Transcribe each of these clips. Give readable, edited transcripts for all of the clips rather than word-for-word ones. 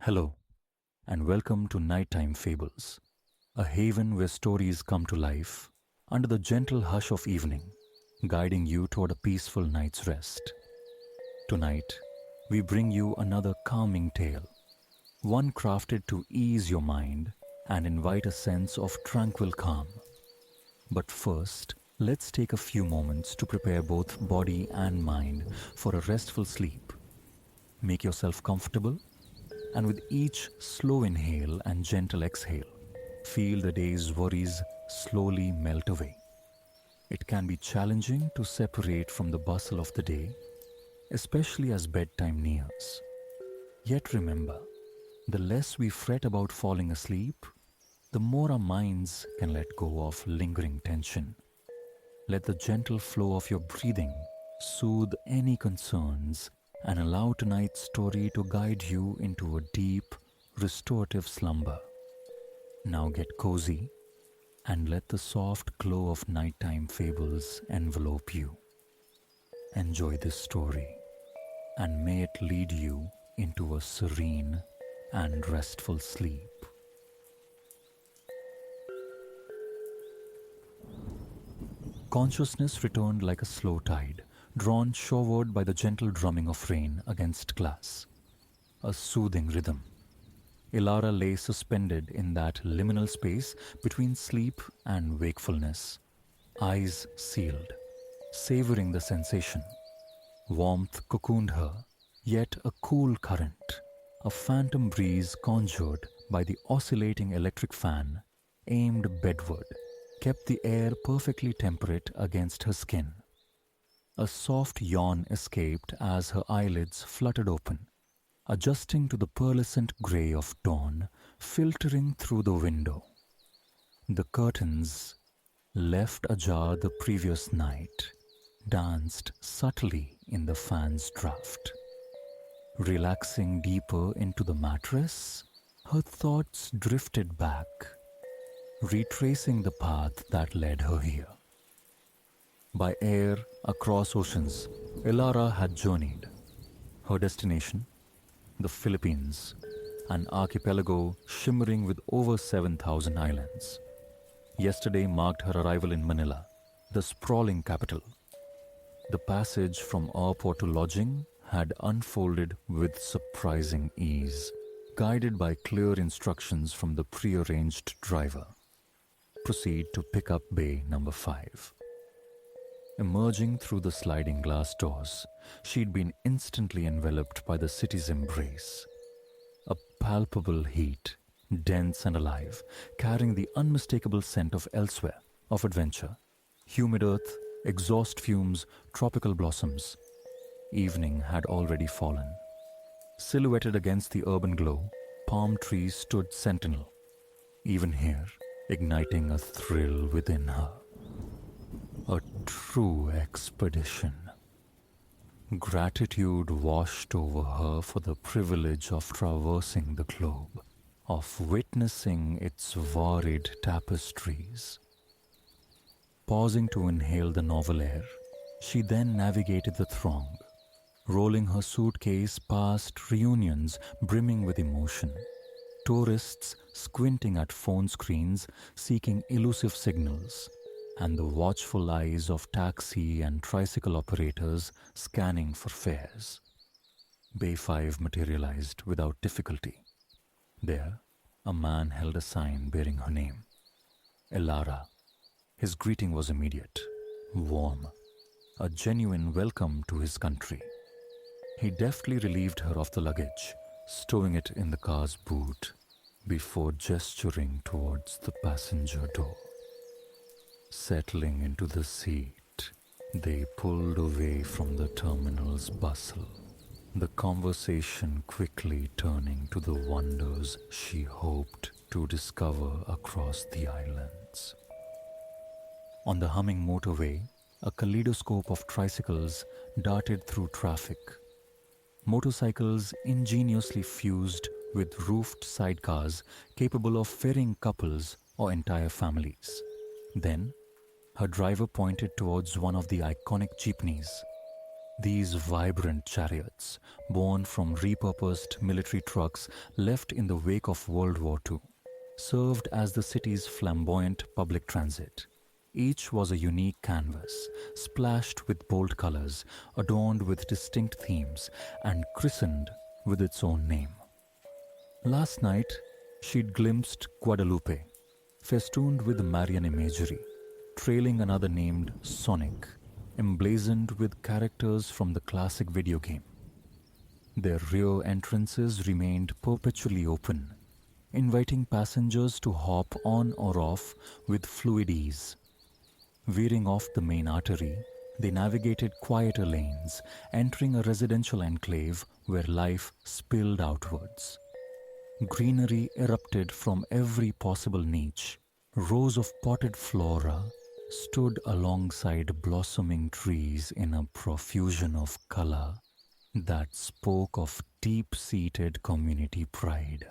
Hello, and welcome to Nighttime Fables, a haven where stories come to life under the gentle hush of evening, guiding you toward a peaceful night's rest. Tonight, we bring you another calming tale, one crafted to ease your mind and invite a sense of tranquil calm. But first, let's take a few moments to prepare both body and mind for a restful sleep. Make yourself comfortable, and with each slow inhale and gentle exhale, feel the day's worries slowly melt away. It can be challenging to separate from the bustle of the day, especially as bedtime nears. Yet remember, the less we fret about falling asleep, the more our minds can let go of lingering tension. Let the gentle flow of your breathing soothe any concerns and allow tonight's story to guide you into a deep, restorative slumber. Now get cozy and let the soft glow of nighttime fables envelope you. Enjoy this story, and may it lead you into a serene and restful sleep. Consciousness returned like a slow tide, drawn shoreward by the gentle drumming of rain against glass. A soothing rhythm. Ilara lay suspended in that liminal space between sleep and wakefulness, eyes sealed, savoring the sensation. Warmth cocooned her, yet a cool current, a phantom breeze conjured by the oscillating electric fan, aimed bedward, kept the air perfectly temperate against her skin. A soft yawn escaped as her eyelids fluttered open, adjusting to the pearlescent grey of dawn filtering through the window. The curtains, left ajar the previous night, danced subtly in the fan's draft. Relaxing deeper into the mattress, her thoughts drifted back, retracing the path that led her here. By air across oceans, Ilara had journeyed. Her destination, the Philippines, an archipelago shimmering with over 7,000 islands. Yesterday marked her arrival in Manila, the sprawling capital. The passage from airport to lodging had unfolded with surprising ease, guided by clear instructions from the prearranged driver. Proceed to pickup bay number 5. Emerging through the sliding glass doors, she'd been instantly enveloped by the city's embrace. A palpable heat, dense and alive, carrying the unmistakable scent of elsewhere, of adventure. Humid earth, exhaust fumes, tropical blossoms. Evening had already fallen. Silhouetted against the urban glow, palm trees stood sentinel. Even here, igniting a thrill within her. A true expedition. Gratitude washed over her for the privilege of traversing the globe, of witnessing its varied tapestries. Pausing to inhale the novel air, she then navigated the throng, rolling her suitcase past reunions brimming with emotion, tourists squinting at phone screens seeking elusive signals, and the watchful eyes of taxi and tricycle operators scanning for fares. Bay 5 materialized without difficulty. There, a man held a sign bearing her name, Ilara. His greeting was immediate, warm, a genuine welcome to his country. He deftly relieved her of the luggage, stowing it in the car's boot, before gesturing towards the passenger door. Settling into the seat, they pulled away from the terminal's bustle, the conversation quickly turning to the wonders she hoped to discover across the islands. On the humming motorway, a kaleidoscope of tricycles darted through traffic. Motorcycles ingeniously fused with roofed sidecars capable of ferrying couples or entire families. Then, her driver pointed towards one of the iconic jeepneys. These vibrant chariots, born from repurposed military trucks left in the wake of World War II, served as the city's flamboyant public transit. Each was a unique canvas, splashed with bold colors, adorned with distinct themes, and christened with its own name. Last night, she'd glimpsed Guadalupe, festooned with Marian imagery, trailing another named Sonic, emblazoned with characters from the classic video game. Their rear entrances remained perpetually open, inviting passengers to hop on or off with fluid ease. Veering off the main artery, they navigated quieter lanes, entering a residential enclave where life spilled outwards. Greenery erupted from every possible niche. Rows of potted flora stood alongside blossoming trees in a profusion of color that spoke of deep-seated community pride,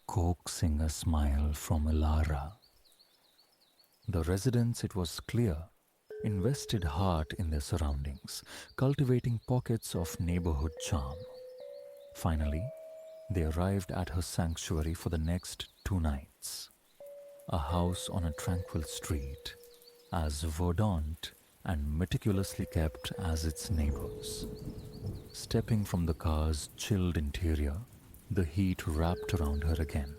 coaxing a smile from Elara. The residents, it was clear, invested heart in their surroundings, cultivating pockets of neighborhood charm. Finally, they arrived at her sanctuary for the next 2 nights. A house on a tranquil street, as verdant and meticulously kept as its neighbors. Stepping from the car's chilled interior, the heat wrapped around her again,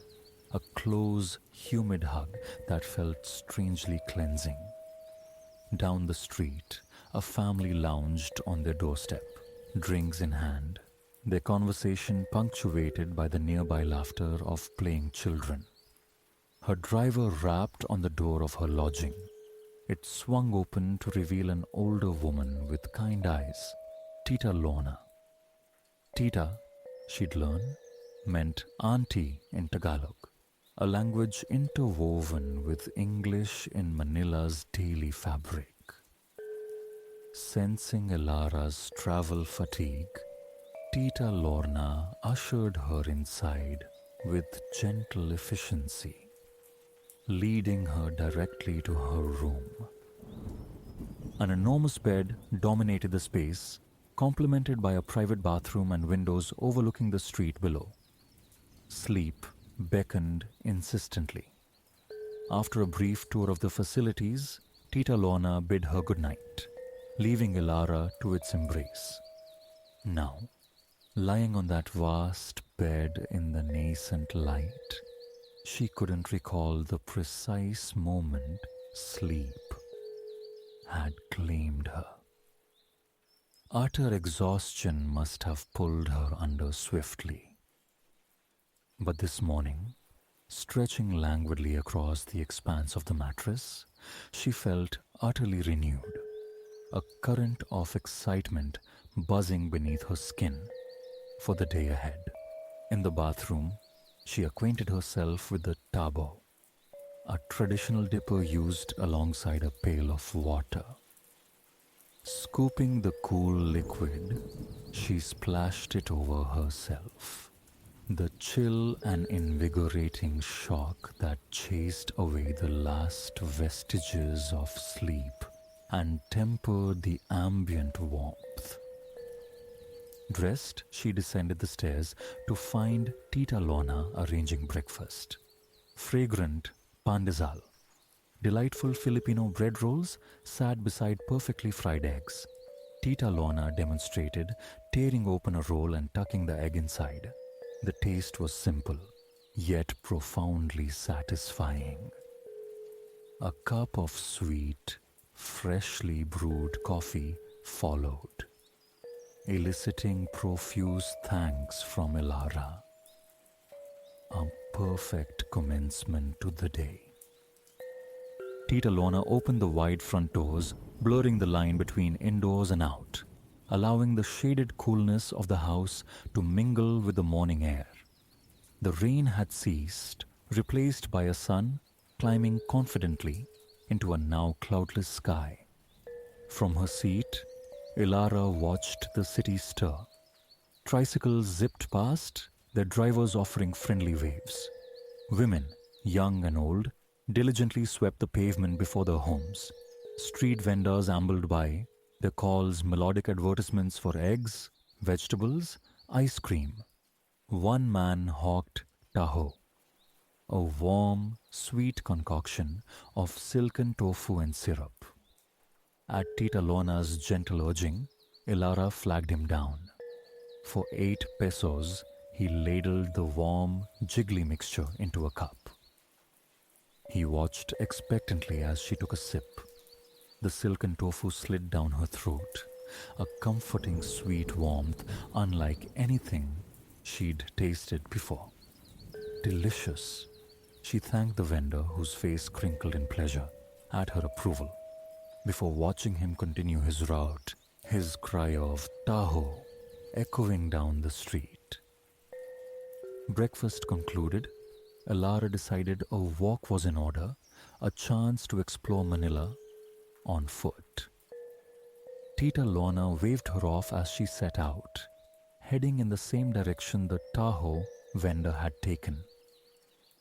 a close, humid hug that felt strangely cleansing. Down the street, a family lounged on their doorstep, drinks in hand, their conversation punctuated by the nearby laughter of playing children. Her driver rapped on the door of her lodging. It swung open to reveal an older woman with kind eyes, Tita Lorna. Tita, she'd learn, meant auntie in Tagalog, a language interwoven with English in Manila's daily fabric. Sensing Elara's travel fatigue, Tita Lorna ushered her inside with gentle efficiency, leading her directly to her room. An enormous bed dominated the space, complemented by a private bathroom and windows overlooking the street below. Sleep beckoned insistently. After a brief tour of the facilities, Tita Lorna bid her good night, leaving Elara to its embrace. Now, lying on that vast bed in the nascent light, she couldn't recall the precise moment sleep had claimed her. Utter exhaustion must have pulled her under swiftly. But this morning, stretching languidly across the expanse of the mattress, she felt utterly renewed, a current of excitement buzzing beneath her skin for the day ahead. In the bathroom, she acquainted herself with the tabo, a traditional dipper used alongside a pail of water. Scooping the cool liquid, she splashed it over herself. The chill and invigorating shock that chased away the last vestiges of sleep and tempered the ambient warmth. Dressed, she descended the stairs to find Tita Lorna arranging breakfast. Fragrant pandesal, delightful Filipino bread rolls sat beside perfectly fried eggs. Tita Lorna demonstrated, tearing open a roll and tucking the egg inside. The taste was simple, yet profoundly satisfying. A cup of sweet, freshly brewed coffee followed, eliciting profuse thanks from Elara. A perfect commencement to the day. Tita Lorna opened the wide front doors, blurring the line between indoors and out, allowing the shaded coolness of the house to mingle with the morning air. The rain had ceased, replaced by a sun climbing confidently into a now cloudless sky. From her seat, Elara watched the city stir. Tricycles zipped past, their drivers offering friendly waves. Women, young and old, diligently swept the pavement before their homes. Street vendors ambled by, Their calls melodic advertisements for eggs, vegetables, ice cream. One man hawked taho, a warm, sweet concoction of silken tofu and syrup. At Tita Lona's gentle urging, Ilara flagged him down. For 8 pesos, he ladled the warm, jiggly mixture into a cup. He watched expectantly as she took a sip. The silken tofu slid down her throat, a comforting sweet warmth unlike anything she'd tasted before. Delicious. She thanked the vendor, whose face crinkled in pleasure at her approval, before watching him continue his route, his cry of Tahoe echoing down the street. Breakfast concluded, Alara decided a walk was in order, a chance to explore Manila on foot. Tita Lorna waved her off as she set out, heading in the same direction the Tahoe vendor had taken.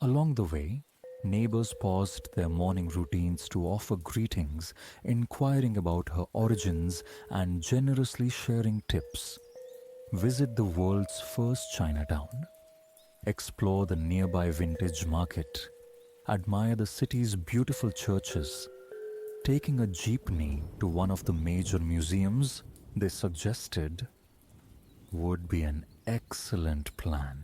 Along the way, neighbors paused their morning routines to offer greetings, inquiring about her origins and generously sharing tips. Visit the world's first Chinatown, explore the nearby vintage market, admire the city's beautiful churches. Taking a jeepney to one of the major museums, they suggested, would be an excellent plan.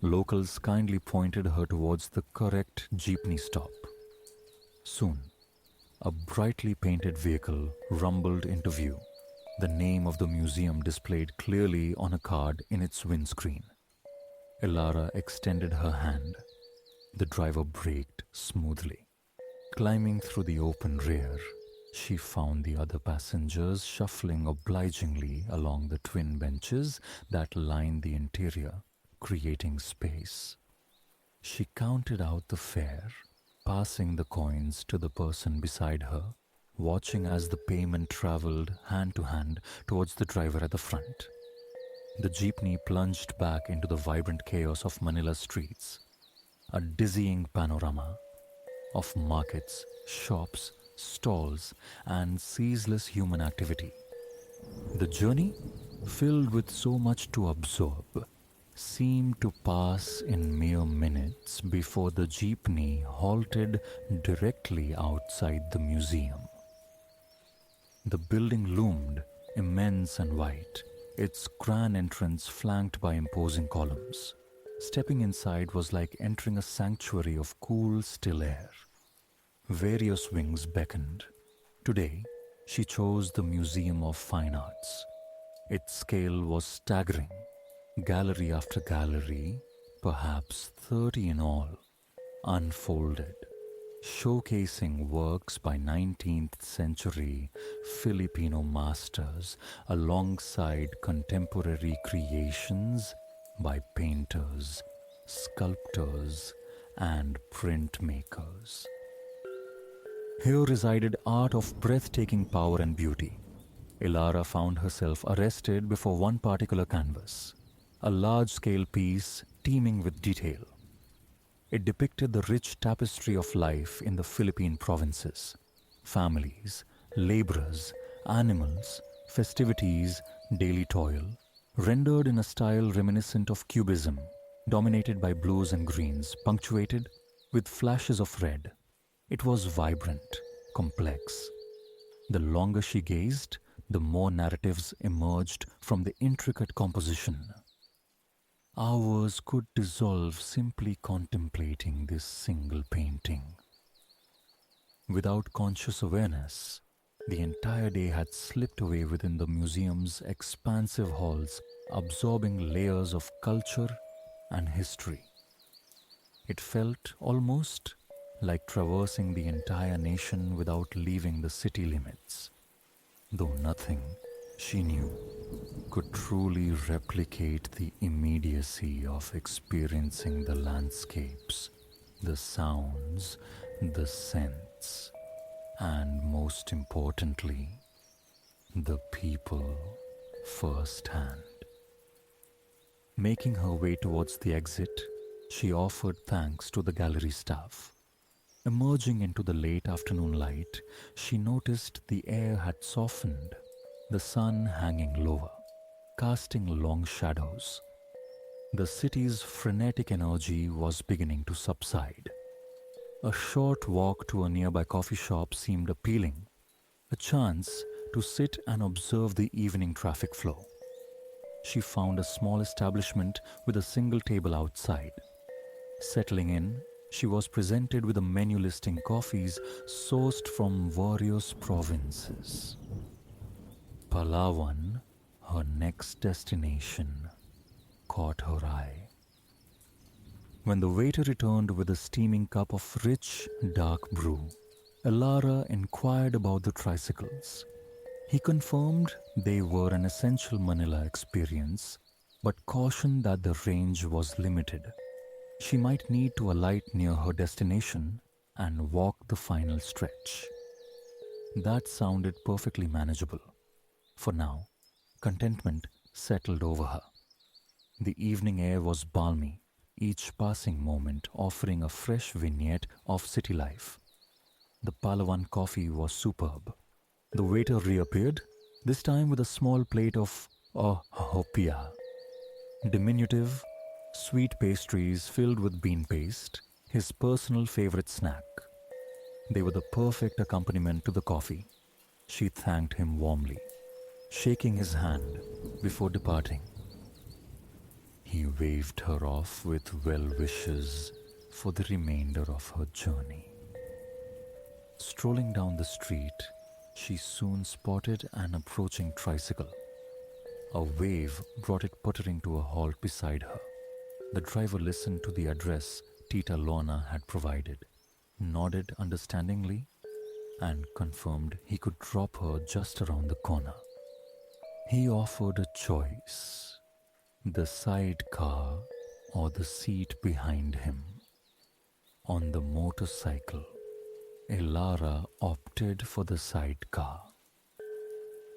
Locals kindly pointed her towards the correct jeepney stop. Soon, a brightly painted vehicle rumbled into view, the name of the museum displayed clearly on a card in its windscreen. Ilara extended her hand. The driver braked smoothly. Climbing through the open rear, she found the other passengers shuffling obligingly along the twin benches that lined the interior, creating space. She counted out the fare, passing the coins to the person beside her, watching as the payment traveled hand to hand towards the driver at the front. The jeepney plunged back into the vibrant chaos of Manila's streets, a dizzying panorama of markets, shops, stalls, and ceaseless human activity. The journey, filled with so much to absorb, seemed to pass in mere minutes before the jeepney halted directly outside the museum. The building loomed, immense and white, its grand entrance flanked by imposing columns. Stepping inside was like entering a sanctuary of cool, still air. Various wings beckoned. Today, she chose the Museum of Fine Arts. Its scale was staggering. Gallery after gallery, perhaps 30 in all, unfolded, showcasing works by 19th century Filipino masters alongside contemporary creations by painters, sculptors, and printmakers. Here resided art of breathtaking power and beauty. Ilara found herself arrested before one particular canvas, a large-scale piece teeming with detail. It depicted the rich tapestry of life in the Philippine provinces: families, laborers, animals, festivities, daily toil, rendered in a style reminiscent of Cubism, dominated by blues and greens, punctuated with flashes of red. It was vibrant, complex. The longer she gazed, the more narratives emerged from the intricate composition. Hours could dissolve simply contemplating this single painting. Without conscious awareness, the entire day had slipped away within the museum's expansive halls, absorbing layers of culture and history. It felt almost like traversing the entire nation without leaving the city limits, though nothing, she knew, could truly replicate the immediacy of experiencing the landscapes, the sounds, the scents, and most importantly, the people firsthand. Making her way towards the exit, she offered thanks to the gallery staff. Emerging into the late afternoon light, she noticed the air had softened, the sun hanging lower, casting long shadows. The city's frenetic energy was beginning to subside. A short walk to a nearby coffee shop seemed appealing, a chance to sit and observe the evening traffic flow. She found a small establishment with a single table outside. Settling in, she was presented with a menu listing coffees sourced from various provinces. Palawan, her next destination, caught her eye. When the waiter returned with a steaming cup of rich, dark brew, Elara inquired about the tricycles. He confirmed they were an essential Manila experience, but cautioned that the range was limited. She might need to alight near her destination and walk the final stretch. That sounded perfectly manageable. For now, contentment settled over her. The evening air was balmy, each passing moment offering a fresh vignette of city life. The Palawan coffee was superb. The waiter reappeared, this time with a small plate of hopia, diminutive, sweet pastries filled with bean paste, his personal favorite snack. They were the perfect accompaniment to the coffee. She thanked him warmly, shaking his hand before departing. He waved her off with well wishes for the remainder of her journey. Strolling down the street, she soon spotted an approaching tricycle. A wave brought it puttering to a halt beside her. The driver listened to the address Tita Lorna had provided, nodded understandingly, and confirmed he could drop her just around the corner. He offered a choice: the sidecar or the seat behind him. On the motorcycle, Elara opted for the sidecar,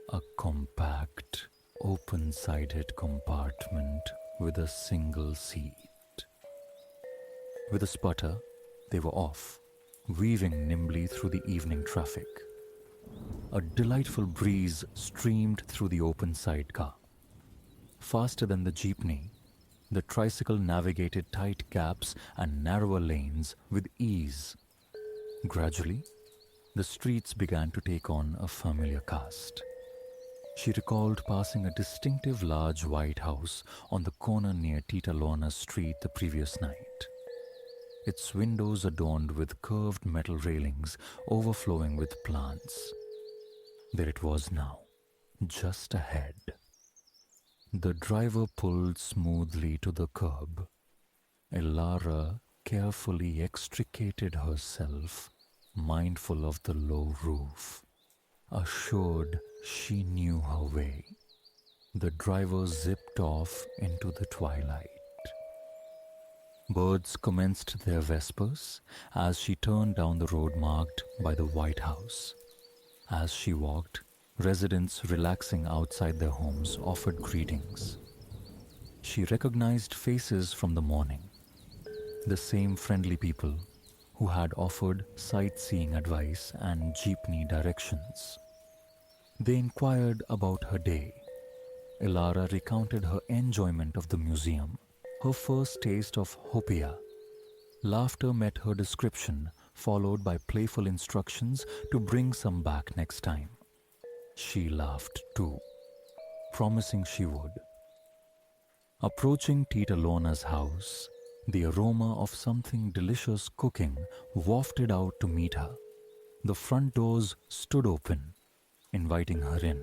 a compact, open-sided compartment with a single seat. With a sputter, they were off, weaving nimbly through the evening traffic. A delightful breeze streamed through the open sidecar. Faster than the jeepney, the tricycle navigated tight gaps and narrower lanes with ease. Gradually, the streets began to take on a familiar cast. She recalled passing a distinctive large white house on the corner near Tita Lorna's street the previous night. Its windows adorned with curved metal railings overflowing with plants. There it was now, just ahead. The driver pulled smoothly to the curb. Elara carefully extricated herself, mindful of the low roof, assured she knew her way. The driver zipped off into the twilight. Birds commenced their vespers as she turned down the road marked by the White House. As she walked, residents relaxing outside their homes offered greetings. She recognized faces from the morning, the same friendly people who had offered sightseeing advice and jeepney directions. They inquired about her day. Elara recounted her enjoyment of the museum, her first taste of hopia. Laughter met her description, followed by playful instructions to bring some back next time. She laughed too, promising she would. Approaching Tita Lorna's house, the aroma of something delicious cooking wafted out to meet her. The front doors stood open, inviting her in.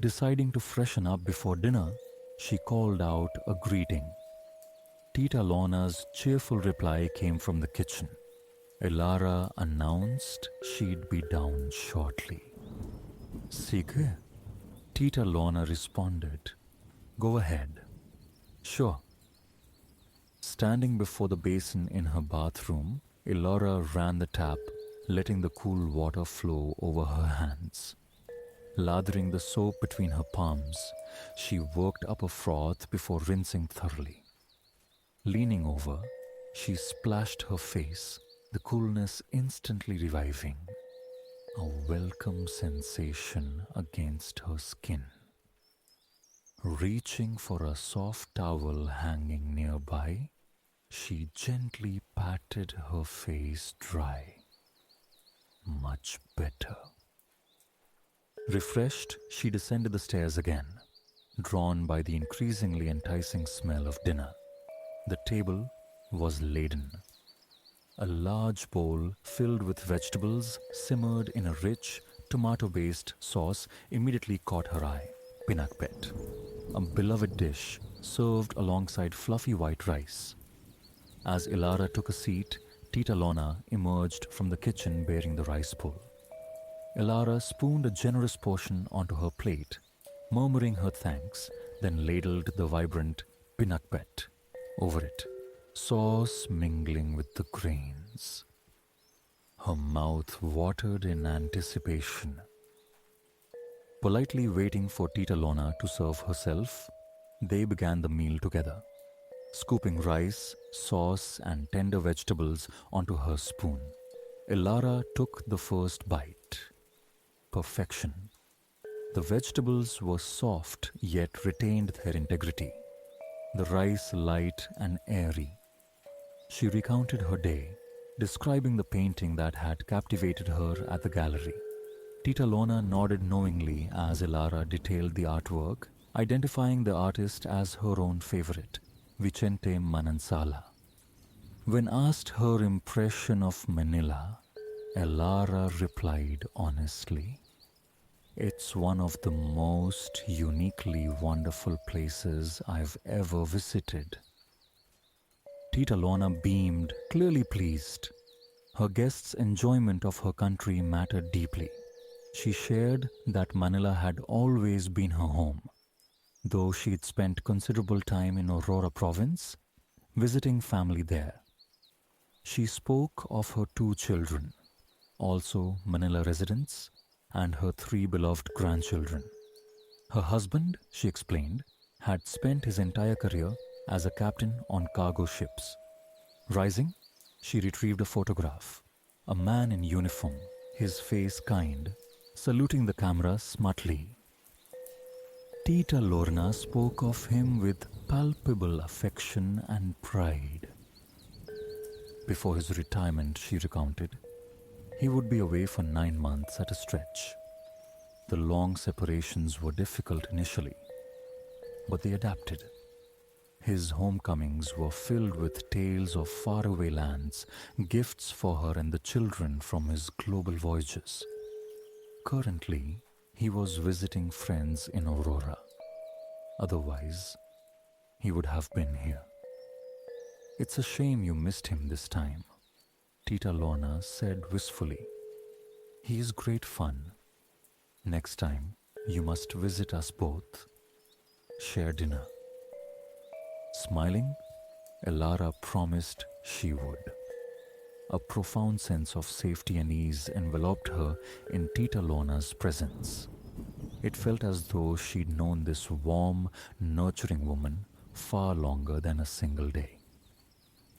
Deciding to freshen up before dinner, she called out a greeting. Tita Lorna's cheerful reply came from the kitchen. Elara announced she'd be down shortly. Sige? Tita Lorna responded. Go ahead. Sure. Standing before the basin in her bathroom, Elara ran the tap, letting the cool water flow over her hands. Lathering the soap between her palms, she worked up a froth before rinsing thoroughly. Leaning over, she splashed her face, the coolness instantly reviving, a welcome sensation against her skin. Reaching for a soft towel hanging nearby, she gently patted her face dry. Much better. Refreshed, she descended the stairs again, drawn by the increasingly enticing smell of dinner. The table was laden. A large bowl filled with vegetables simmered in a rich, tomato-based sauce immediately caught her eye. Pinakpet, a beloved dish served alongside fluffy white rice. As Ilara took a seat, Tita Lona emerged from the kitchen bearing the rice bowl. Ilara spooned a generous portion onto her plate, murmuring her thanks, then ladled the vibrant pinakpet over it, sauce mingling with the grains. Her mouth watered in anticipation. Politely waiting for Tita Lona to serve herself, they began the meal together, scooping rice, sauce, and tender vegetables onto her spoon. Ilara took the first bite. Perfection. The vegetables were soft yet retained their integrity, the rice light and airy. She recounted her day, describing the painting that had captivated her at the gallery. Tita Lona nodded knowingly as Ilara detailed the artwork, identifying the artist as her own favorite, Vicente Manansala. When asked her impression of Manila, Ilara replied honestly, "It's one of the most uniquely wonderful places I've ever visited." Tita Lona beamed, clearly pleased. Her guests' enjoyment of her country mattered deeply. She shared that Manila had always been her home, though she'd spent considerable time in Aurora province, visiting family there. She spoke of her two children, also Manila residents, and her three beloved grandchildren. Her husband, she explained, had spent his entire career as a captain on cargo ships. Rising, she retrieved a photograph. A man in uniform, his face kind, saluting the camera smartly. Tita Lorna spoke of him with palpable affection and pride. Before his retirement, she recounted, he would be away for 9 months at a stretch. The long separations were difficult initially, but they adapted. His homecomings were filled with tales of faraway lands, gifts for her and the children from his global voyages. Currently, he was visiting friends in Aurora. Otherwise, he would have been here. "It's a shame you missed him this time," Tita Lorna said wistfully. "He is great fun. Next time, you must visit us both. Share dinner." Smiling, Ilara promised she would. A profound sense of safety and ease enveloped her in Tita Lorna's presence. It felt as though she'd known this warm, nurturing woman far longer than a single day.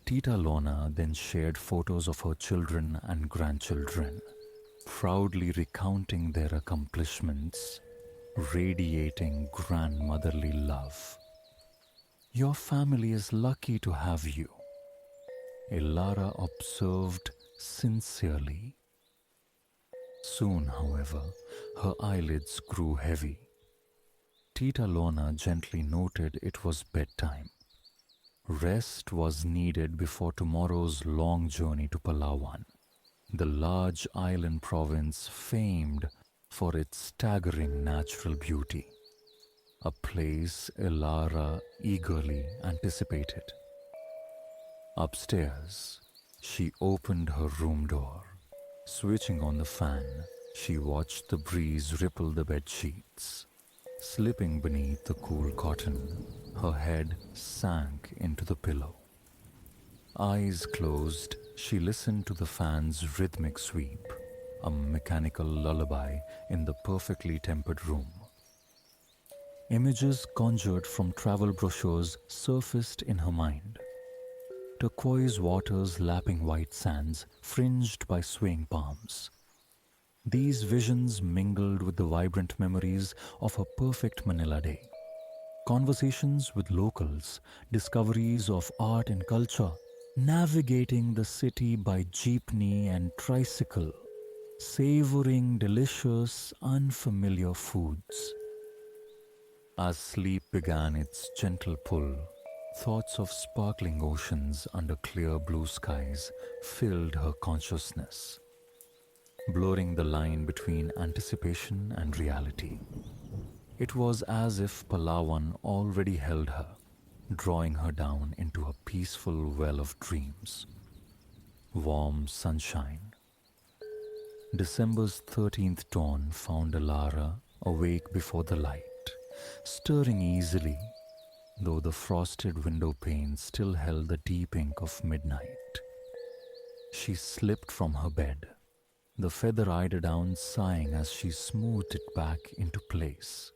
Tita Lorna then shared photos of her children and grandchildren, proudly recounting their accomplishments, radiating grandmotherly love. "Your family is lucky to have you," Ilara observed sincerely. Soon, however, her eyelids grew heavy. Tita Lorna gently noted it was bedtime. Rest was needed before tomorrow's long journey to Palawan, the large island province famed for its staggering natural beauty, a place Ilara eagerly anticipated. Upstairs, she opened her room door. Switching on the fan, she watched the breeze ripple the bed sheets. Slipping beneath the cool cotton, her head sank into the pillow. Eyes closed, she listened to the fan's rhythmic sweep, a mechanical lullaby in the perfectly tempered room. Images conjured from travel brochures surfaced in her mind. turquoise waters lapping white sands fringed by swaying palms. These visions mingled with the vibrant memories of a perfect Manila day. Conversations with locals, discoveries of art and culture, navigating the city by jeepney and tricycle, savoring delicious, unfamiliar foods. As sleep began its gentle pull, thoughts of sparkling oceans under clear blue skies filled her consciousness, blurring the line between anticipation and reality. It was as if Palawan already held her, drawing her down into a peaceful well of dreams. Warm sunshine. December's 13th dawn found Alara awake before the light, stirring easily, though the frosted window panes still held the deep ink of midnight. She slipped from her bed, the feather eiderdown sighing as she smoothed it back into place,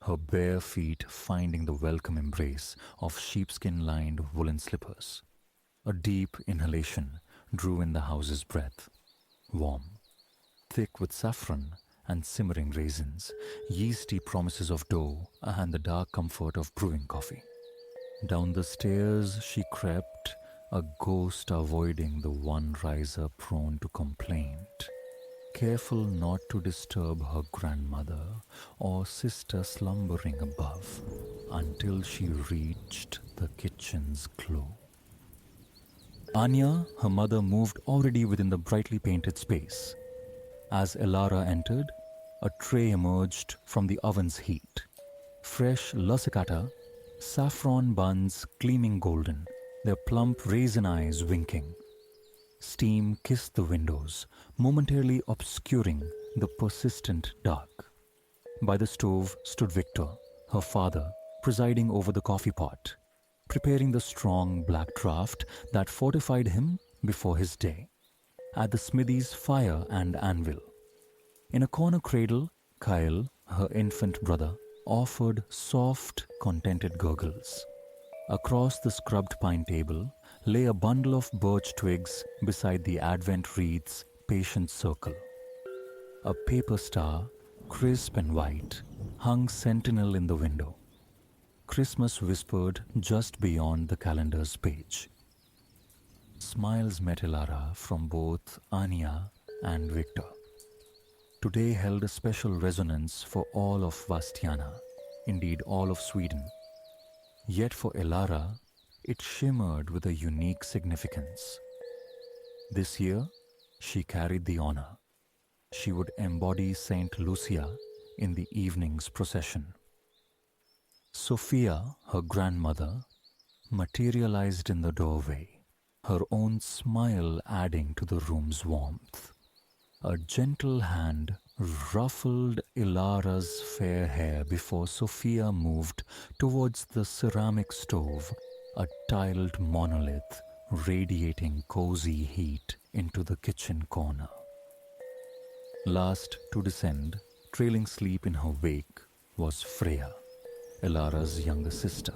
her bare feet finding the welcome embrace of sheepskin-lined woolen slippers. A deep inhalation drew in the house's breath, warm, thick with saffron and simmering raisins, yeasty promises of dough, and the dark comfort of brewing coffee. Down the stairs she crept, a ghost avoiding the one riser prone to complaint, careful not to disturb her grandmother or sister slumbering above, until she reached the kitchen's glow. Anya, her mother, moved already within the brightly painted space. As Elara entered, a tray emerged from the oven's heat. Fresh lasagna, saffron buns gleaming golden, their plump raisin eyes winking. Steam kissed the windows, momentarily obscuring the persistent dark. By the stove stood Victor, her father, presiding over the coffee pot, preparing the strong black draught that fortified him before his day. At the smithy's fire and anvil. In a corner cradle, Kyle, her infant brother, offered soft, contented gurgles. Across the scrubbed pine table lay a bundle of birch twigs beside the Advent wreath's patient circle. A paper star, crisp and white, hung sentinel in the window. Christmas whispered just beyond the calendar's page. Smiles met Elara from both Anya and Victor. Today held a special resonance for all of Vastiana, indeed all of Sweden. Yet for Elara, it shimmered with a unique significance. This year, she carried the honor. She would embody Saint Lucia in the evening's procession. Sophia, her grandmother, materialized in the doorway, her own smile adding to the room's warmth. A gentle hand ruffled Ilara's fair hair before Sophia moved towards the ceramic stove, a tiled monolith radiating cozy heat into the kitchen corner. Last to descend, trailing sleep in her wake, was Freya, Ilara's younger sister.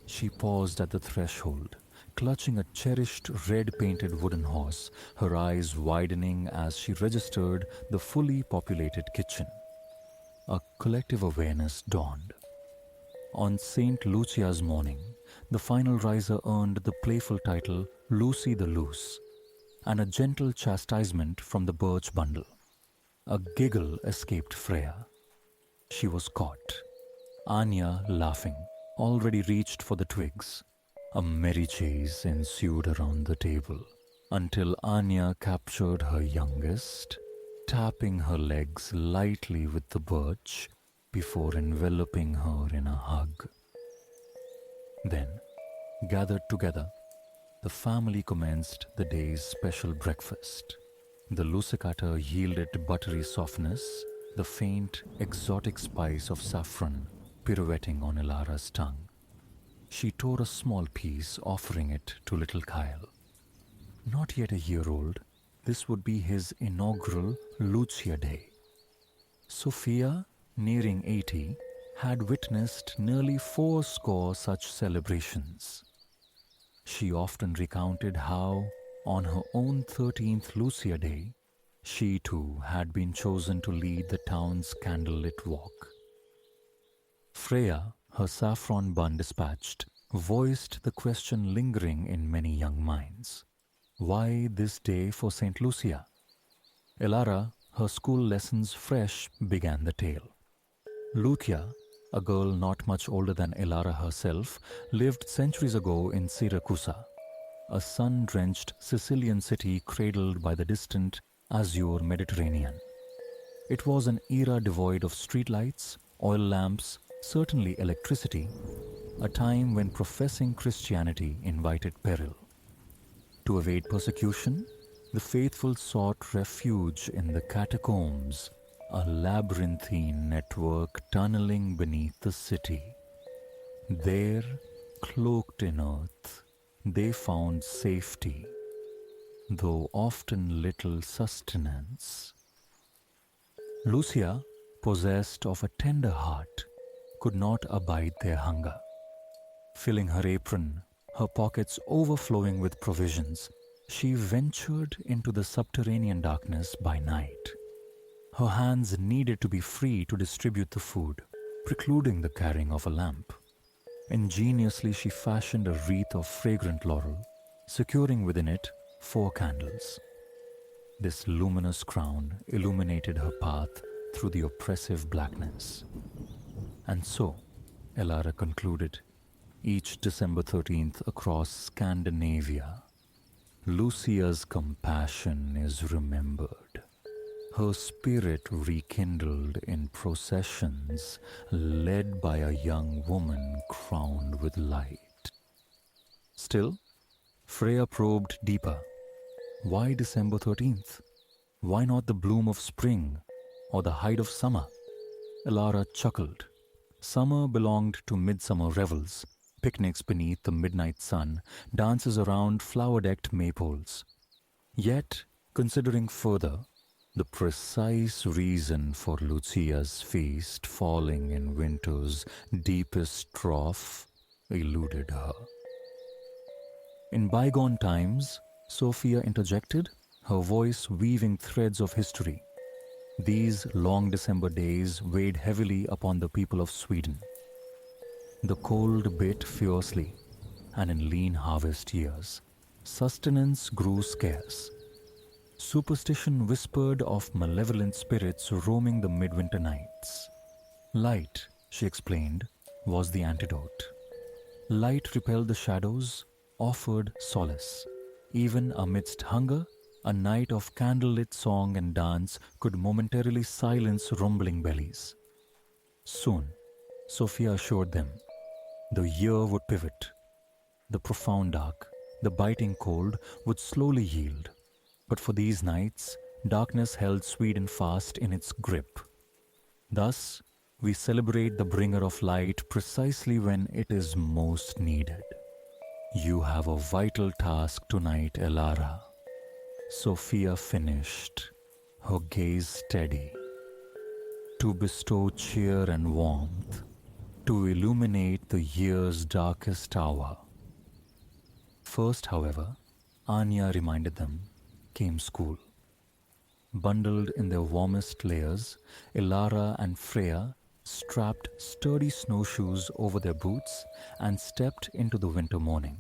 She paused at the threshold, clutching a cherished red-painted wooden horse, her eyes widening as she registered the fully populated kitchen. A collective awareness dawned. On St. Lucia's morning, the final riser earned the playful title Lucy the Loose, and a gentle chastisement from the birch bundle. A giggle escaped Freya. She was caught. Anya, laughing, already reached for the twigs. A merry chase ensued around the table until Anya captured her youngest, tapping her legs lightly with the birch before enveloping her in a hug. Then, gathered together, the family commenced the day's special breakfast. The lusakata yielded buttery softness, the faint, exotic spice of saffron pirouetting on Ilara's tongue. She tore a small piece, offering it to little Kyle. Not yet a year old, this would be his inaugural Lucia Day. Sophia, nearing 80, had witnessed nearly 80 such celebrations. She often recounted how, on her own 13th Lucia Day, she too had been chosen to lead the town's candlelit walk. Freya, her saffron bun dispatched, voiced the question lingering in many young minds. Why this day for St. Lucia? Elara, her school lessons fresh, began the tale. Lucia, a girl not much older than Elara herself, lived centuries ago in Siracusa, a sun-drenched Sicilian city cradled by the distant azure Mediterranean. It was an era devoid of streetlights, oil lamps, certainly electricity, a time when professing Christianity invited peril. To evade persecution, the faithful sought refuge in the catacombs, a labyrinthine network tunneling beneath the city. There, cloaked in earth, they found safety, though often little sustenance. Lucia, possessed of a tender heart, could not abide their hunger. Filling her apron, her pockets overflowing with provisions, she ventured into the subterranean darkness by night. Her hands needed to be free to distribute the food, precluding the carrying of a lamp. Ingeniously, she fashioned a wreath of fragrant laurel, securing within it 4 candles. This luminous crown illuminated her path through the oppressive blackness. And so, Elara concluded, each December 13th across Scandinavia, Lucia's compassion is remembered, her spirit rekindled in processions led by a young woman crowned with light. Still, Freya probed deeper. Why December 13th? Why not the bloom of spring or the height of summer? Elara chuckled. Summer belonged to midsummer revels, picnics beneath the midnight sun, dances around flower-decked maypoles. Yet, considering further, the precise reason for Lucia's feast falling in winter's deepest trough eluded her. In bygone times, Sophia interjected, her voice weaving threads of history. These long December days weighed heavily upon the people of Sweden. The cold bit fiercely, and in lean harvest years, sustenance grew scarce. Superstition whispered of malevolent spirits roaming the midwinter nights. Light, she explained, was the antidote. Light repelled the shadows, offered solace. Even amidst hunger, a night of candlelit song and dance could momentarily silence rumbling bellies. Soon, Sophia assured them, the year would pivot. The profound dark, the biting cold would slowly yield. But for these nights, darkness held Sweden fast in its grip. Thus, we celebrate the bringer of light precisely when it is most needed. You have a vital task tonight, Elara. Sophia finished, her gaze steady. To bestow cheer and warmth, to illuminate the year's darkest hour. First, however, Anya reminded them, came school. Bundled in their warmest layers, Elara and Freya strapped sturdy snowshoes over their boots and stepped into the winter morning.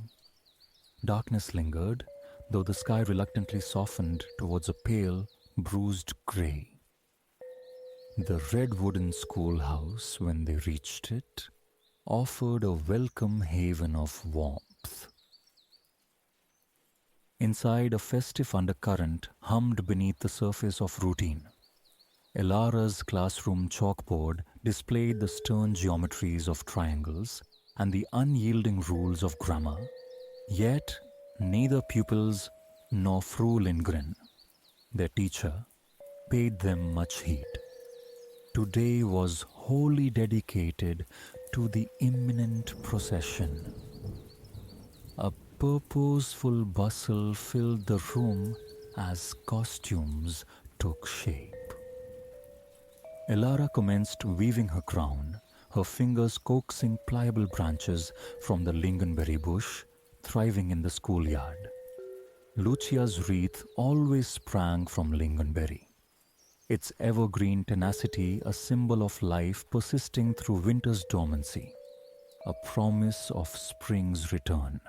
Darkness lingered, though the sky reluctantly softened towards a pale, bruised grey. The red wooden schoolhouse, when they reached it, offered a welcome haven of warmth. Inside, a festive undercurrent hummed beneath the surface of routine. Elara's classroom chalkboard displayed the stern geometries of triangles and the unyielding rules of grammar. Yet, neither pupils nor Fru Lindgren, their teacher, paid them much heed. Today was wholly dedicated to the imminent procession. A purposeful bustle filled the room as costumes took shape. Elara commenced weaving her crown, her fingers coaxing pliable branches from the lingonberry bush thriving in the schoolyard. Lucia's wreath always sprang from lingonberry, its evergreen tenacity a symbol of life persisting through winter's dormancy, a promise of spring's return.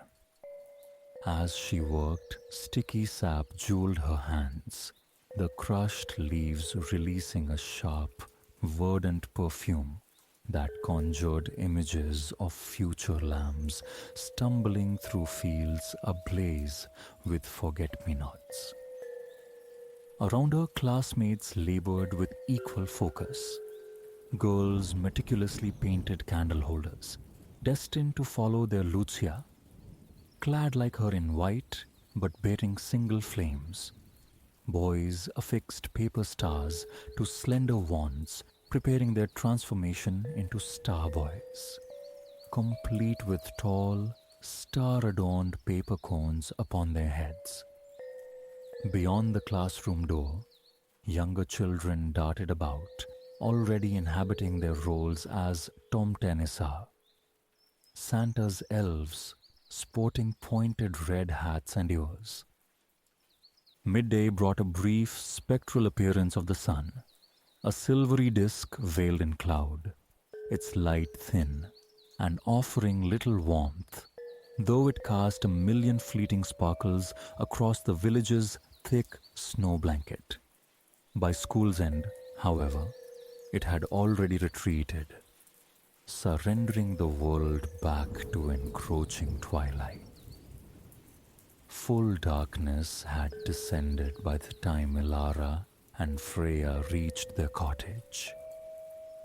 As she worked, sticky sap jeweled her hands, the crushed leaves releasing a sharp, verdant perfume that conjured images of future lambs stumbling through fields ablaze with forget-me-nots. Around her, classmates labored with equal focus. Girls meticulously painted candle holders, destined to follow their Lucia, clad like her in white but bearing single flames. Boys affixed paper stars to slender wands, preparing their transformation into star boys, complete with tall, star adorned paper cones upon their heads. Beyond the classroom door, younger children darted about, already inhabiting their roles as Tomtenissa, Santa's elves, sporting pointed red hats and ears. Midday brought a brief, spectral appearance of the sun, a silvery disk veiled in cloud, its light thin and offering little warmth, though it cast a million fleeting sparkles across the village's thick snow blanket. By school's end, however, it had already retreated, surrendering the world back to encroaching twilight. Full darkness had descended by the time Ilara and Freya reached their cottage,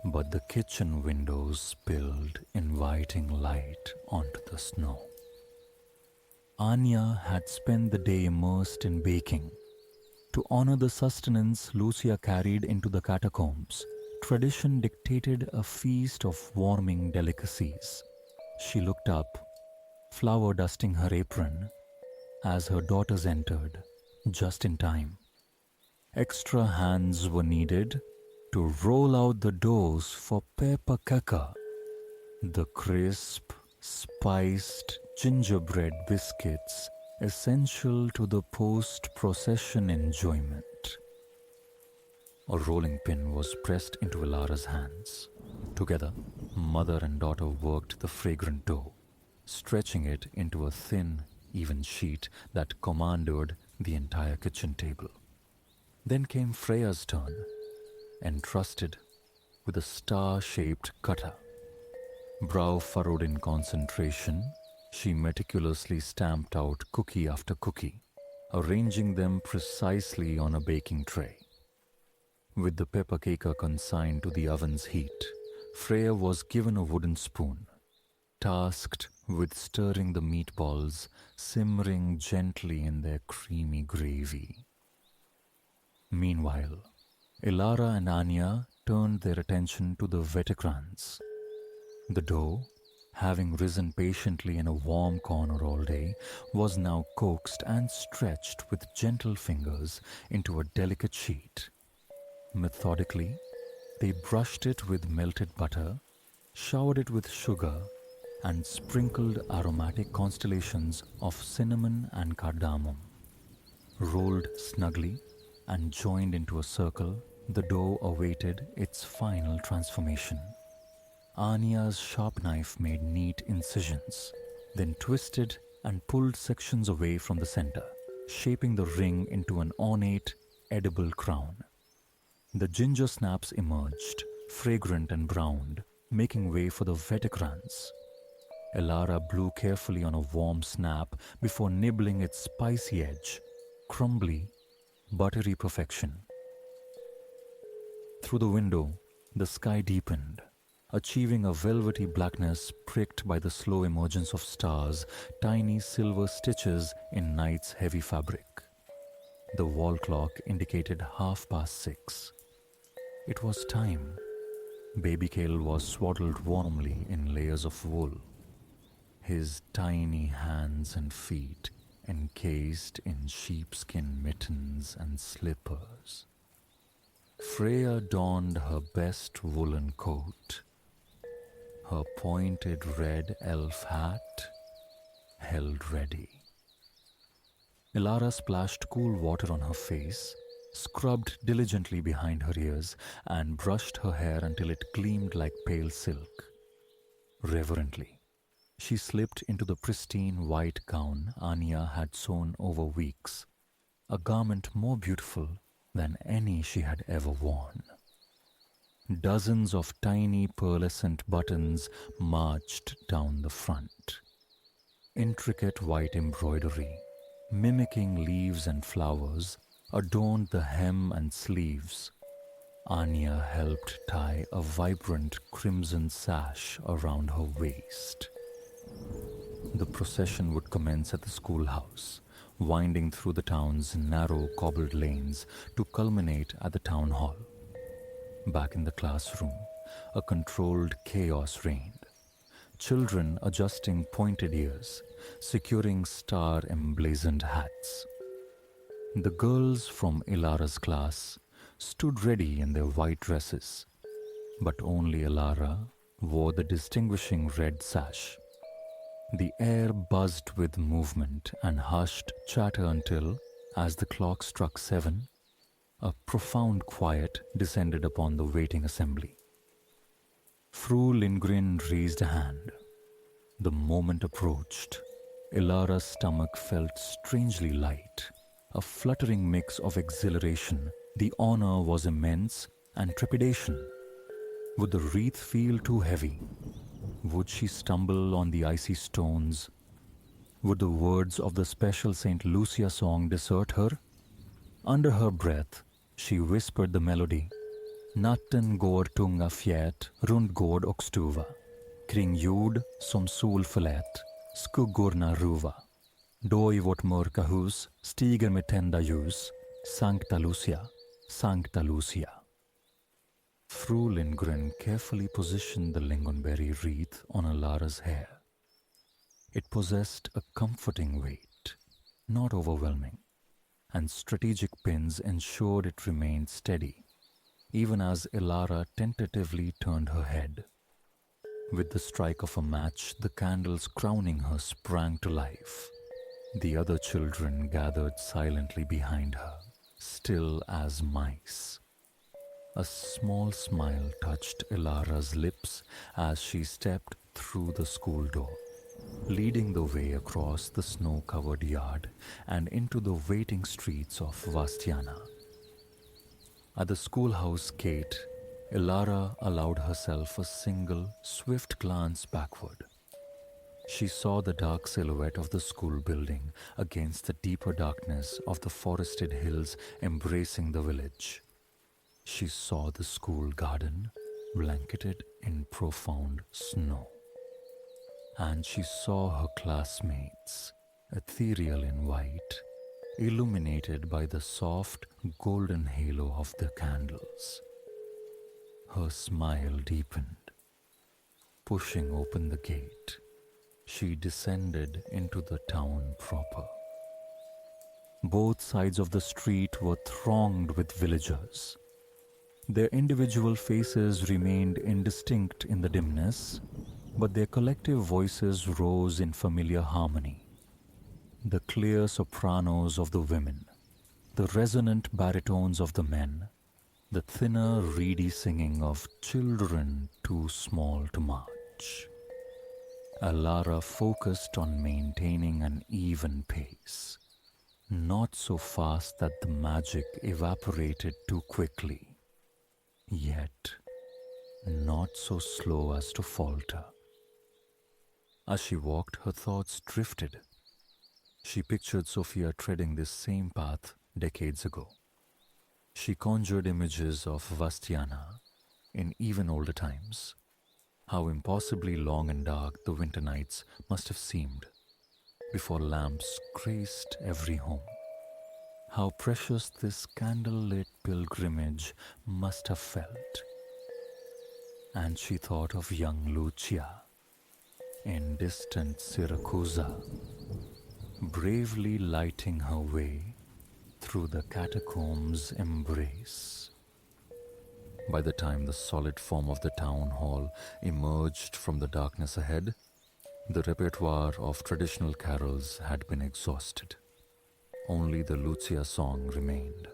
but the kitchen windows spilled inviting light onto the snow. Anya had spent the day immersed in baking. To honor the sustenance Lucia carried into the catacombs, tradition dictated a feast of warming delicacies. She looked up, flour dusting her apron, as her daughters entered, just in time. Extra hands were needed to roll out the doughs for pepper kaka, the crisp, spiced gingerbread biscuits essential to the post-procession enjoyment. A rolling pin was pressed into Ilara's hands. Together, mother and daughter worked the fragrant dough, stretching it into a thin, even sheet that commanded the entire kitchen table. Then came Freya's turn, entrusted with a star-shaped cutter. Brow furrowed in concentration, she meticulously stamped out cookie after cookie, arranging them precisely on a baking tray. With the pepper caker consigned to the oven's heat, Freya was given a wooden spoon, tasked with stirring the meatballs simmering gently in their creamy gravy. Meanwhile, Ilara and Anya turned their attention to the vetekrans. The dough, having risen patiently in a warm corner all day, was now coaxed and stretched with gentle fingers into a delicate sheet. Methodically, they brushed it with melted butter, showered it with sugar, and sprinkled aromatic constellations of cinnamon and cardamom. Rolled snugly and joined into a circle, the dough awaited its final transformation. Anya's sharp knife made neat incisions, then twisted and pulled sections away from the center, shaping the ring into an ornate, edible crown. The ginger snaps emerged, fragrant and browned, making way for the vetekrans. Ilara blew carefully on a warm snap before nibbling its spicy edge, crumbly, buttery perfection. Through the window, the sky deepened, achieving a velvety blackness pricked by the slow emergence of stars, tiny silver stitches in night's heavy fabric. The wall clock indicated 6:30. It was time. Baby Kale was swaddled warmly in layers of wool, his tiny hands and feet encased in sheepskin mittens and slippers. Freya donned her best woolen coat, her pointed red elf hat, held ready. Ilara splashed cool water on her face, scrubbed diligently behind her ears, and brushed her hair until it gleamed like pale silk. Reverently, she slipped into the pristine white gown Anya had sewn over weeks, a garment more beautiful than any she had ever worn. Dozens of tiny pearlescent buttons marched down the front. Intricate white embroidery, mimicking leaves and flowers, adorned the hem and sleeves. Anya helped tie a vibrant crimson sash around her waist. The procession would commence at the schoolhouse, winding through the town's narrow cobbled lanes to culminate at the town hall. Back in the classroom, a controlled chaos reigned. Children adjusting pointed ears, securing star emblazoned hats. The girls from Ilara's class stood ready in their white dresses, but only Ilara wore the distinguishing red sash. The air buzzed with movement and hushed chatter until, as the clock struck 7, a profound quiet descended upon the waiting assembly. Fru Lindgren raised a hand. The moment approached. Ilara's stomach felt strangely light, a fluttering mix of exhilaration. The honor was immense, and trepidation. Would the wreath feel too heavy? Would she stumble on the icy stones? Would the words of the special St. Lucia song desert her? Under her breath, she whispered the melody. Natten går tunga fjät runt gård och stuva. Kring jord som sol förlät, skuggorna ruva. Då i vårt mörka hus stiger med tända ljus, Sancta Lucia, Sancta Lucia. Fru Lindgren carefully positioned the lingonberry wreath on Ilara's hair. It possessed a comforting weight, not overwhelming, and strategic pins ensured it remained steady, even as Ilara tentatively turned her head. With the strike of a match, the candles crowning her sprang to life. The other children gathered silently behind her, still as mice. A small smile touched Ilara's lips as she stepped through the school door, leading the way across the snow-covered yard and into the waiting streets of Vastiana. At the schoolhouse gate, Ilara allowed herself a single, swift glance backward. She saw the dark silhouette of the school building against the deeper darkness of the forested hills embracing the village. She saw the school garden blanketed in profound snow. And she saw her classmates, ethereal in white, illuminated by the soft golden halo of the candles. Her smile deepened. Pushing open the gate, she descended into the town proper. Both sides of the street were thronged with villagers. Their individual faces remained indistinct in the dimness, but their collective voices rose in familiar harmony. The clear sopranos of the women, the resonant baritones of the men, the thinner, reedy singing of children too small to march. Ilara focused on maintaining an even pace, not so fast that the magic evaporated too quickly, yet not so slow as to falter. As she walked, her thoughts drifted. She pictured Sophia treading this same path decades ago. She conjured images of Vastiana in even older times. How impossibly long and dark the winter nights must have seemed before lamps graced every home. How precious this candle-lit pilgrimage must have felt. And she thought of young Lucia in distant Siracusa, bravely lighting her way through the catacombs' embrace. By the time the solid form of the town hall emerged from the darkness ahead, The repertoire of traditional carols had been exhausted. Only the Lucia song remained.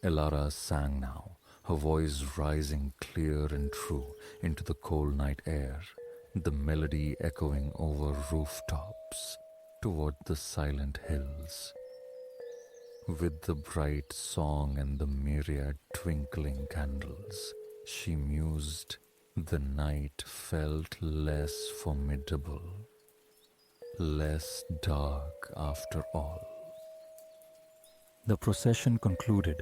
Elara sang now, her voice rising clear and true into the cold night air, the melody echoing over rooftops toward the silent hills. With the bright song and the myriad twinkling candles, she mused, the night felt less formidable, less dark after all. The procession concluded.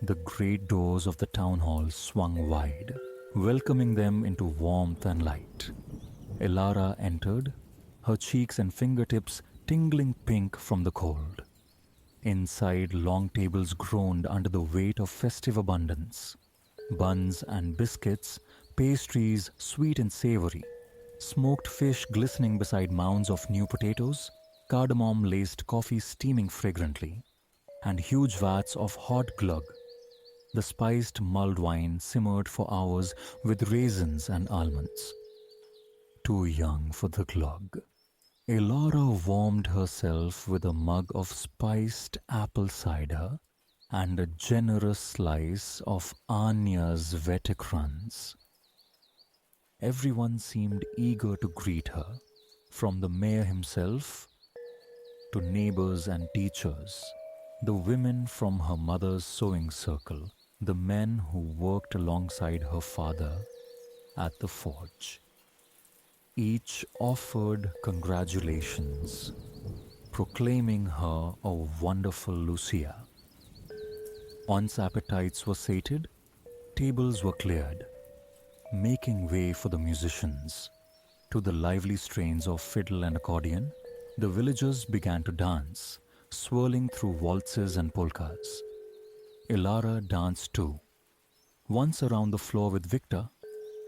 The great doors of the town hall swung wide, welcoming them into warmth and light. Elara entered, her cheeks and fingertips tingling pink from the cold. Inside, long tables groaned under the weight of festive abundance. Buns and biscuits, pastries sweet and savory, smoked fish glistening beside mounds of new potatoes, cardamom laced coffee steaming fragrantly, and huge vats of hot glug. The spiced mulled wine simmered for hours with raisins and almonds. Too young for the glug, Elora warmed herself with a mug of spiced apple cider and a generous slice of Anya's vetikruns. Everyone seemed eager to greet her, from the mayor himself to neighbors and teachers, the women from her mother's sewing circle, the men who worked alongside her father at the forge. Each offered congratulations, proclaiming her a wonderful Lucia. Once appetites were sated, tables were cleared, making way for the musicians. To the lively strains of fiddle and accordion, the villagers began to dance, swirling through waltzes and polkas. Elara danced too, once around the floor with Victor,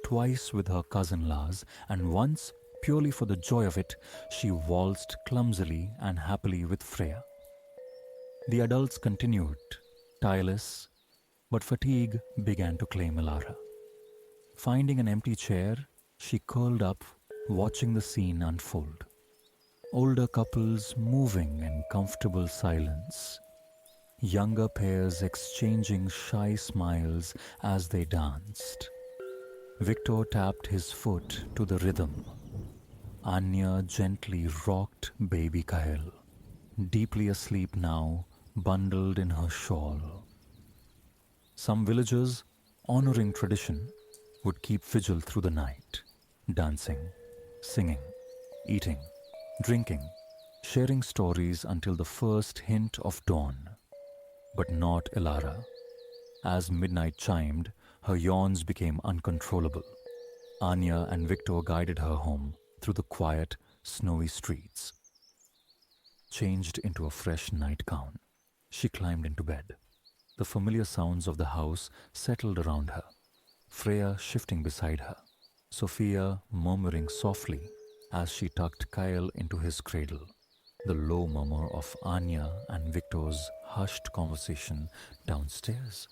twice with her cousin Lars, and once, purely for the joy of it, she waltzed clumsily and happily with Freya. The adults continued, tireless, but fatigue began to claim Elara. Finding an empty chair, she curled up, watching the scene unfold. Older couples moving in comfortable silence, younger pairs exchanging shy smiles as they danced. Victor tapped his foot to the rhythm. Anya gently rocked baby Kahil, deeply asleep now, bundled in her shawl. Some villagers, honoring tradition, would keep vigil through the night, dancing, singing, eating, drinking, sharing stories until the first hint of dawn. But not Elara. As midnight chimed, her yawns became uncontrollable. Anya and Victor guided her home through the quiet, snowy streets. Changed into a fresh nightgown, she climbed into bed. The familiar sounds of the house settled around her. Freya shifting beside her, Sophia murmuring softly as she tucked Kyle into his cradle. The low murmur of Anya and Victor's hushed conversation downstairs.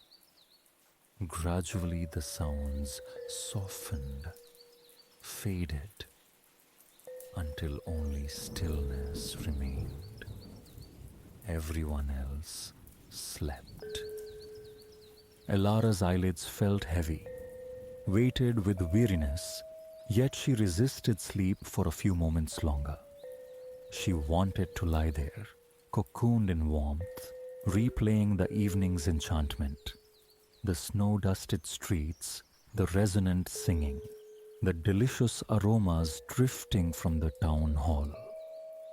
Gradually the sounds softened, faded, until only stillness remained. Everyone else slept. Elara's eyelids felt heavy, weighted with weariness, yet she resisted sleep for a few moments longer. She wanted to lie there, cocooned in warmth, replaying the evening's enchantment. The snow-dusted streets, the resonant singing, the delicious aromas drifting from the town hall,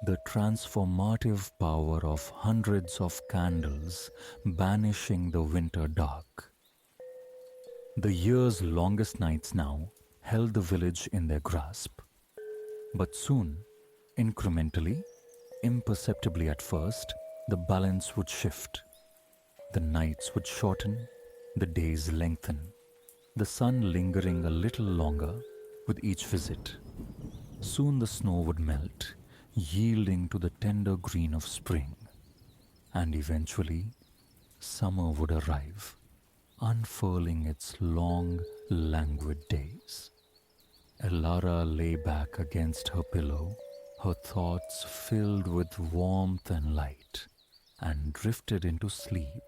the transformative power of hundreds of candles banishing the winter dark. The year's longest nights now held the village in their grasp. But soon, incrementally, imperceptibly at first, the balance would shift. The nights would shorten, the days lengthen, the sun lingering a little longer with each visit. Soon the snow would melt, yielding to the tender green of spring. And eventually, summer would arrive, unfurling its long, languid days. Elara lay back against her pillow, her thoughts filled with warmth and light, and drifted into sleep.